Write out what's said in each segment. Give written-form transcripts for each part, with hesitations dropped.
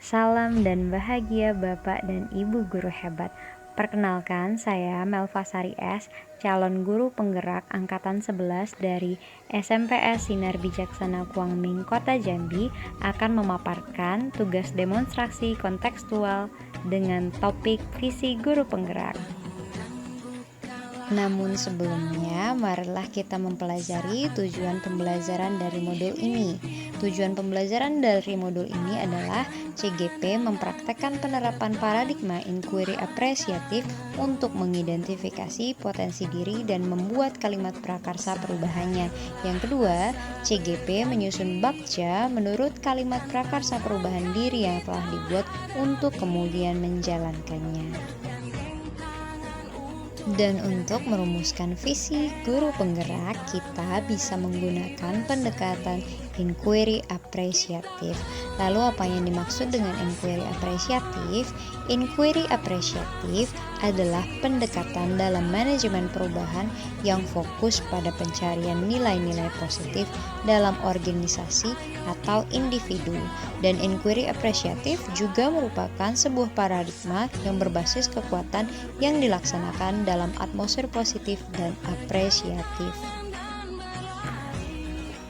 Salam dan bahagia Bapak dan Ibu guru hebat. Perkenalkan, saya Melva Sari S, calon guru penggerak angkatan 11 dari SMPS Sinar Bijaksana Kuangming, Kota Jambi, akan memaparkan tugas demonstrasi kontekstual dengan topik visi guru penggerak. Namun sebelumnya, marilah kita mempelajari tujuan pembelajaran dari modul ini. Tujuan pembelajaran dari modul ini adalah CGP mempraktekkan penerapan paradigma inquiry apresiatif untuk mengidentifikasi potensi diri dan membuat kalimat prakarsa perubahannya. Yang kedua, CGP menyusun bakja menurut kalimat prakarsa perubahan diri yang telah dibuat untuk kemudian menjalankannya. Dan untuk merumuskan visi guru penggerak, kita bisa menggunakan pendekatan inquiry apresiatif. Lalu apa yang dimaksud dengan inquiry apresiatif? Inquiry apresiatif adalah pendekatan dalam manajemen perubahan yang fokus pada pencarian nilai-nilai positif dalam organisasi atau individu. Dan inquiry apresiatif juga merupakan sebuah paradigma yang berbasis kekuatan yang dilaksanakan dalam atmosfer positif dan apresiatif.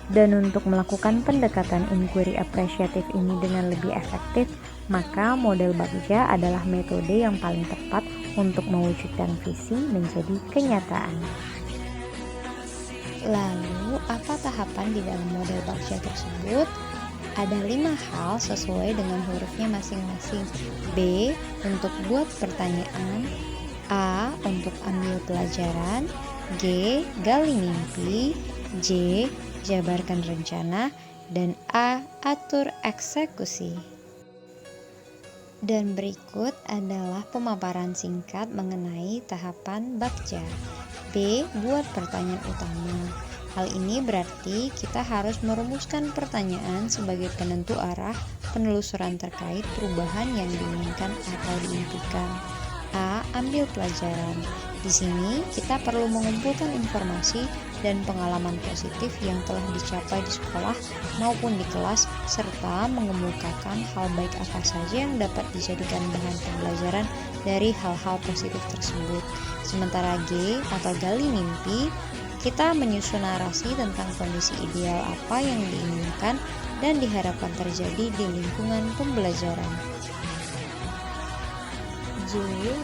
Dan untuk melakukan pendekatan inquiry apresiatif ini dengan lebih efektif, maka model bakja adalah metode yang paling tepat untuk mewujudkan visi menjadi kenyataan. Lalu, apa tahapan di dalam model bakja tersebut? Ada 5 hal sesuai dengan hurufnya masing-masing. B. Untuk buat pertanyaan. A. Untuk ambil pelajaran. G. Gali mimpi. J. Jabarkan rencana. Dan A. Atur eksekusi. Dan berikut adalah pemaparan singkat mengenai tahapan bakja. B. Buat pertanyaan utama. Hal ini berarti kita harus merumuskan pertanyaan sebagai penentu arah penelusuran terkait perubahan yang diinginkan atau diimpikan. A. Ambil pelajaran. Di sini kita perlu mengumpulkan informasi dan pengalaman positif yang telah dicapai di sekolah maupun di kelas, serta mengemukakan hal baik apa saja yang dapat dijadikan bahan pembelajaran dari hal-hal positif tersebut. Sementara G atau gali mimpi, kita menyusun narasi tentang kondisi ideal apa yang diinginkan dan diharapkan terjadi di lingkungan pembelajaran. J.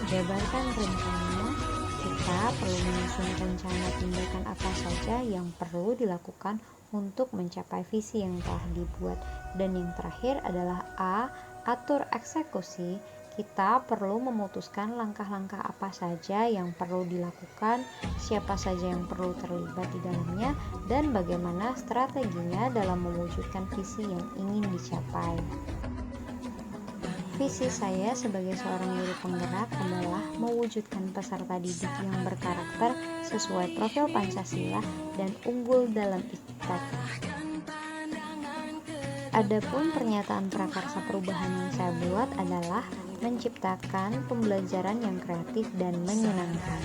Jabarkan rencana. Kita perlu menyusun rencana tindakan apa saja yang perlu dilakukan untuk mencapai visi yang telah dibuat. Dan yang terakhir adalah A. Atur eksekusi. Kita perlu memutuskan langkah-langkah apa saja yang perlu dilakukan, siapa saja yang perlu terlibat di dalamnya, dan bagaimana strateginya dalam mewujudkan visi yang ingin dicapai. Visi saya sebagai seorang guru penggerak adalah mewujudkan peserta didik yang berkarakter sesuai profil Pancasila dan unggul dalam iktikad. Adapun pernyataan prakarsa perubahan yang saya buat adalah menciptakan pembelajaran yang kreatif dan menyenangkan.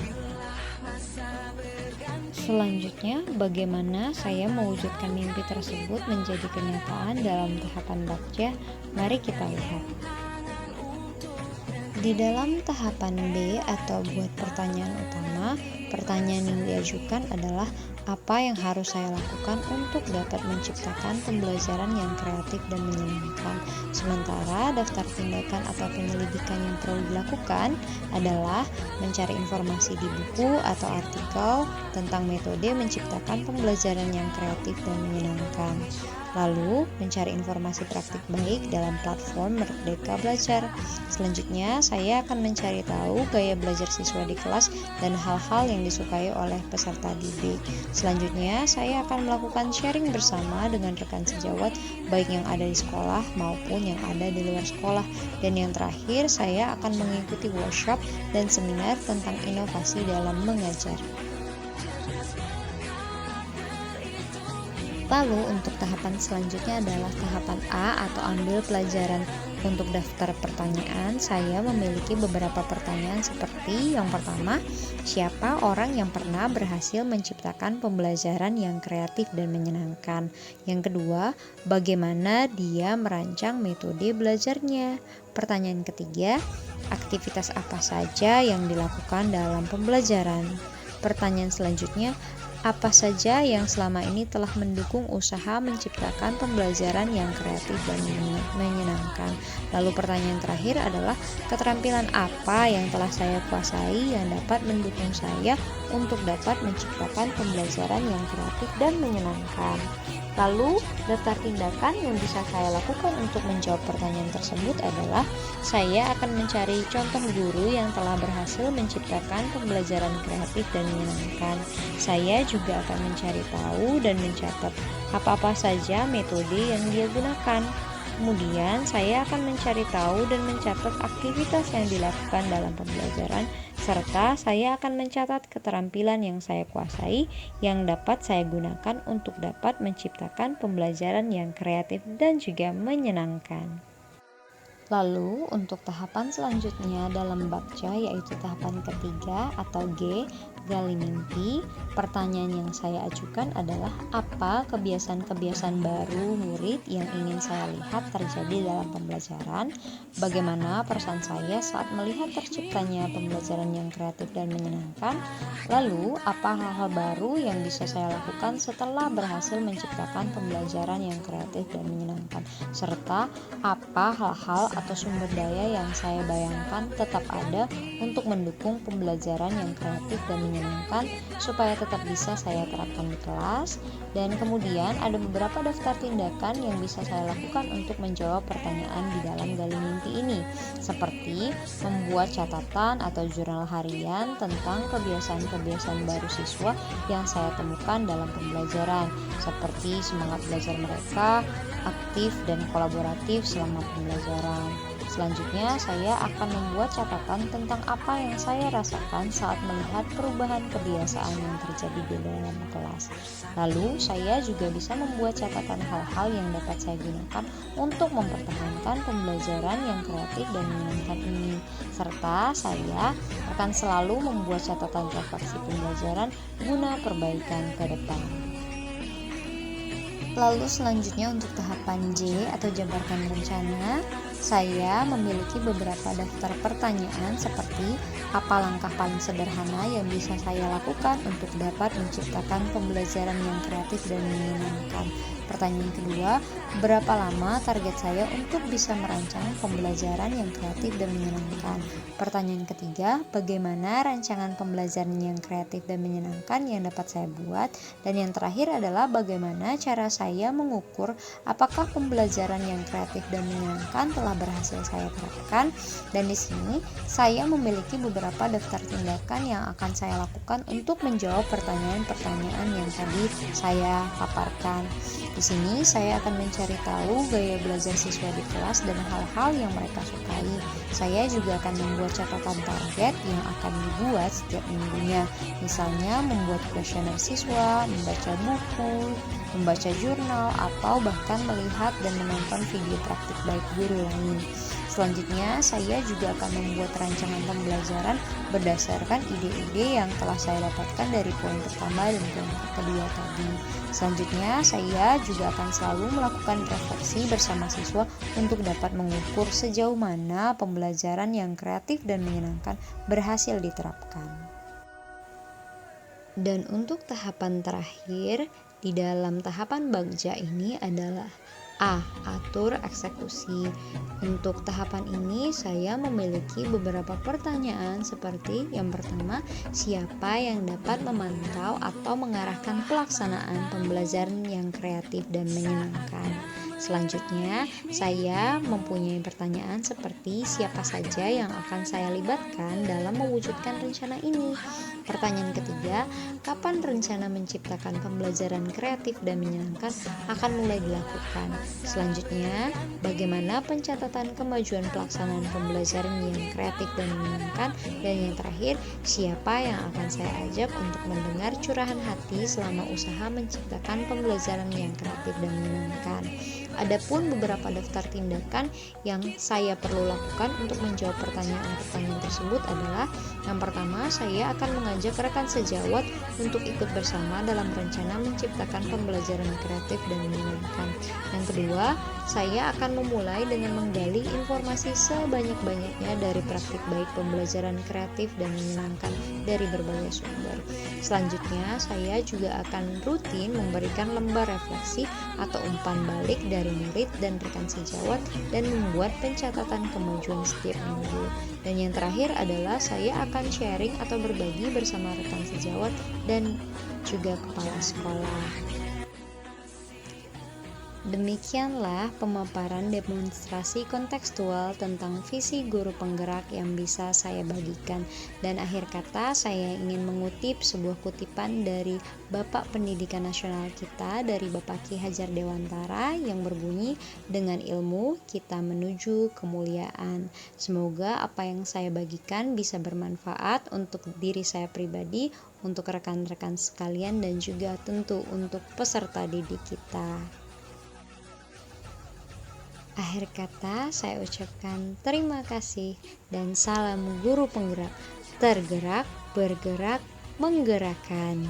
Selanjutnya, bagaimana saya mewujudkan mimpi tersebut menjadi kenyataan dalam tahapan bakja? Mari kita lihat. Di dalam tahapan B atau buat pertanyaan utama, pertanyaan yang diajukan adalah apa yang harus saya lakukan untuk dapat menciptakan pembelajaran yang kreatif dan menyenangkan. Sementara daftar tindakan atau penyelidikan yang perlu dilakukan adalah mencari informasi di buku atau artikel tentang metode menciptakan pembelajaran yang kreatif dan menyenangkan. Lalu, mencari informasi praktik baik dalam platform Merdeka Belajar. Selanjutnya, saya akan mencari tahu gaya belajar siswa di kelas dan hal-hal yang disukai oleh peserta didik. Selanjutnya, saya akan melakukan sharing bersama dengan rekan sejawat, baik yang ada di sekolah maupun yang ada di luar sekolah. Dan yang terakhir, saya akan mengikuti workshop dan seminar tentang inovasi dalam mengajar. Lalu untuk tahapan selanjutnya adalah tahapan A atau ambil pelajaran. Untuk daftar pertanyaan, saya memiliki beberapa pertanyaan seperti yang pertama, siapa orang yang pernah berhasil menciptakan pembelajaran yang kreatif dan menyenangkan? Yang kedua, bagaimana dia merancang metode belajarnya? Pertanyaan ketiga, aktivitas apa saja yang dilakukan dalam pembelajaran? Pertanyaan selanjutnya, apa saja yang selama ini telah mendukung usaha menciptakan pembelajaran yang kreatif dan menyenangkan? Lalu pertanyaan terakhir adalah keterampilan apa yang telah saya kuasai yang dapat mendukung saya untuk dapat menciptakan pembelajaran yang kreatif dan menyenangkan? Lalu, daftar tindakan yang bisa saya lakukan untuk menjawab pertanyaan tersebut adalah saya akan mencari contoh guru yang telah berhasil menciptakan pembelajaran kreatif dan menyenangkan. Saya juga akan mencari tahu dan mencatat apa-apa saja metode yang dia gunakan. Kemudian, saya akan mencari tahu dan mencatat aktivitas yang dilakukan dalam pembelajaran, serta saya akan mencatat keterampilan yang saya kuasai yang dapat saya gunakan untuk dapat menciptakan pembelajaran yang kreatif dan juga menyenangkan. Lalu untuk tahapan selanjutnya dalam bakca yaitu tahapan ketiga atau G, gali mimpi. Pertanyaan yang saya ajukan adalah apa kebiasaan-kebiasaan baru murid yang ingin saya lihat terjadi dalam pembelajaran? Bagaimana perasaan saya saat melihat terciptanya pembelajaran yang kreatif dan menyenangkan? Lalu apa hal-hal baru yang bisa saya lakukan setelah berhasil menciptakan pembelajaran yang kreatif dan menyenangkan? Serta apa hal-hal atau sumber daya yang saya bayangkan tetap ada untuk mendukung pembelajaran yang kreatif dan menyenangkan supaya tetap bisa saya terapkan di kelas. Dan kemudian ada beberapa daftar tindakan yang bisa saya lakukan untuk menjawab pertanyaan di dalam gali mimpi ini, seperti membuat catatan atau jurnal harian tentang kebiasaan-kebiasaan baru siswa yang saya temukan dalam pembelajaran, seperti semangat belajar mereka, aktif dan kolaboratif selama pembelajaran. Selanjutnya, saya akan membuat catatan tentang apa yang saya rasakan saat melihat perubahan kebiasaan yang terjadi di dalam kelas. Lalu, saya juga bisa membuat catatan hal-hal yang dapat saya gunakan untuk mempertahankan pembelajaran yang kreatif dan menyenangkan ini. Serta, saya akan selalu membuat catatan refleksi pembelajaran guna perbaikan ke depan. Lalu selanjutnya untuk tahapan J atau jabarkan rencana, saya memiliki beberapa daftar pertanyaan seperti apa langkah paling sederhana yang bisa saya lakukan untuk dapat menciptakan pembelajaran yang kreatif dan menyenangkan. Pertanyaan kedua, berapa lama target saya untuk bisa merancang pembelajaran yang kreatif dan menyenangkan? Pertanyaan ketiga, bagaimana rancangan pembelajaran yang kreatif dan menyenangkan yang dapat saya buat? Dan yang terakhir adalah bagaimana cara saya mengukur apakah pembelajaran yang kreatif dan menyenangkan telah berhasil saya terapkan. Dan di sini saya memiliki beberapa daftar tindakan yang akan saya lakukan untuk menjawab pertanyaan-pertanyaan yang tadi saya paparkan. Di sini saya akan mencari tahu gaya belajar siswa di kelas dan hal-hal yang mereka sukai. Saya juga akan membuat catatan target yang akan dibuat setiap minggunya. Misalnya membuat kuesioner siswa, membaca buku, membaca jurnal, atau bahkan melihat dan menonton video praktik baik guru lain. Selanjutnya, saya juga akan membuat rancangan pembelajaran berdasarkan ide-ide yang telah saya dapatkan dari poin pertama dan poin kedua tadi. Selanjutnya, saya juga akan selalu melakukan refleksi bersama siswa untuk dapat mengukur sejauh mana pembelajaran yang kreatif dan menyenangkan berhasil diterapkan. Dan untuk tahapan terakhir, di dalam tahapan bagja ini adalah A. Atur eksekusi. Untuk tahapan ini saya memiliki beberapa pertanyaan seperti yang pertama, siapa yang dapat memantau atau mengarahkan pelaksanaan pembelajaran yang kreatif dan menyenangkan? Selanjutnya, saya mempunyai pertanyaan seperti siapa saja yang akan saya libatkan dalam mewujudkan rencana ini. Pertanyaan ketiga, kapan rencana menciptakan pembelajaran kreatif dan menyenangkan akan mulai dilakukan? Selanjutnya, bagaimana pencatatan kemajuan pelaksanaan pembelajaran yang kreatif dan menyenangkan? Dan yang terakhir, siapa yang akan saya ajak untuk mendengar curahan hati selama usaha menciptakan pembelajaran yang kreatif dan menyenangkan? Adapun beberapa daftar tindakan yang saya perlu lakukan untuk menjawab pertanyaan-pertanyaan tersebut adalah: yang pertama, saya akan mengajak rekan sejawat untuk ikut bersama dalam rencana menciptakan pembelajaran kreatif dan menyenangkan. Yang kedua, saya akan memulai dengan menggali informasi sebanyak-banyaknya dari praktik baik pembelajaran kreatif dan menyenangkan dari berbagai sumber. Selanjutnya, saya juga akan rutin memberikan lembar refleksi atau umpan balik dari murid dan rekan sejawat dan membuat pencatatan kemajuan setiap minggu. Dan yang terakhir adalah saya akan sharing atau berbagi bersama rekan sejawat dan juga kepala sekolah. Demikianlah pemaparan demonstrasi kontekstual tentang visi guru penggerak yang bisa saya bagikan. Dan akhir kata, saya ingin mengutip sebuah kutipan dari Bapak Pendidikan Nasional kita, dari Bapak Ki Hajar Dewantara, yang berbunyi, dengan ilmu kita menuju kemuliaan. Semoga apa yang saya bagikan bisa bermanfaat untuk diri saya pribadi, untuk rekan-rekan sekalian, dan juga tentu untuk peserta didik kita. Akhir kata, saya ucapkan terima kasih dan salam guru penggerak, tergerak, bergerak, menggerakkan.